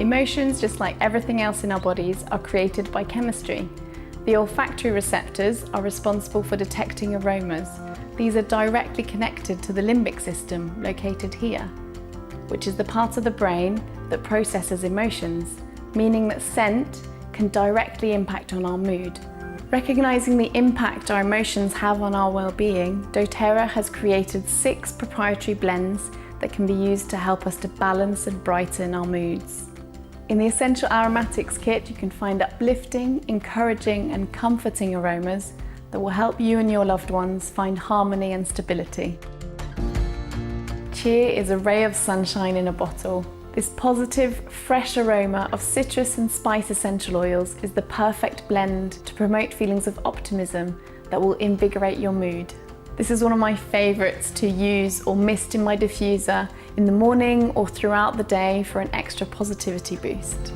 Emotions, just like everything else in our bodies, are created by chemistry. The olfactory receptors are responsible for detecting aromas. These are directly connected to the limbic system, located here, which is the part of the brain that processes emotions, meaning that scent can directly impact on our mood. Recognizing the impact our emotions have on our well-being, doTerra has created 6 proprietary blends that can be used to help us to balance and brighten our moods. In the Essential Aromatics Kit, you can find uplifting, encouraging and comforting aromas that will help you and your loved ones find harmony and stability. Cheer is a ray of sunshine in a bottle. This positive, fresh aroma of citrus and spice essential oils is the perfect blend to promote feelings of optimism that will invigorate your mood. This is one of my favourites to use or mist in my diffuser in the morning or throughout the day for an extra positivity boost.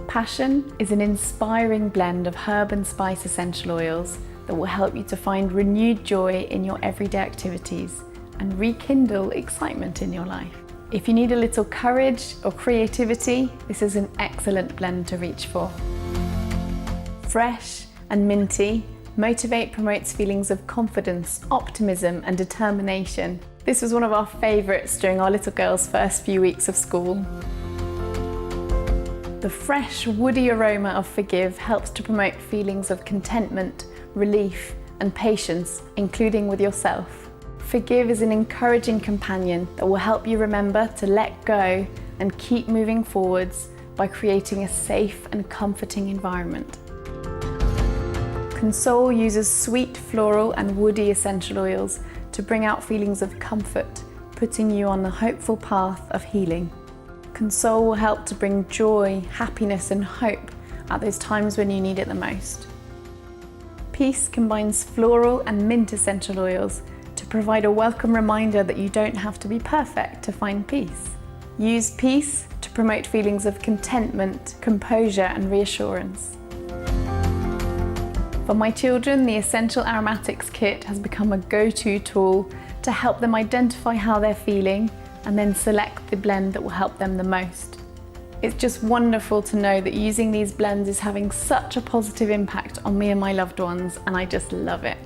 Passion is an inspiring blend of herb and spice essential oils that will help you to find renewed joy in your everyday activities and rekindle excitement in your life. If you need a little courage or creativity, this is an excellent blend to reach for. Fresh and minty, Motivate promotes feelings of confidence, optimism and determination. This was one of our favourites during our little girl's first few weeks of school. The fresh, woody aroma of Forgive helps to promote feelings of contentment, relief and patience, including with yourself. Forgive is an encouraging companion that will help you remember to let go and keep moving forwards by creating a safe and comforting environment. Console uses sweet floral and woody essential oils to bring out feelings of comfort, putting you on the hopeful path of healing. Console will help to bring joy, happiness and hope at those times when you need it the most. Peace combines floral and mint essential oils to provide a welcome reminder that you don't have to be perfect to find peace. Use Peace to promote feelings of contentment, composure and reassurance. For my children, the Essential Aromatics Kit has become a go-to tool to help them identify how they're feeling and then select the blend that will help them the most. It's just wonderful to know that using these blends is having such a positive impact on me and my loved ones, and I just love it.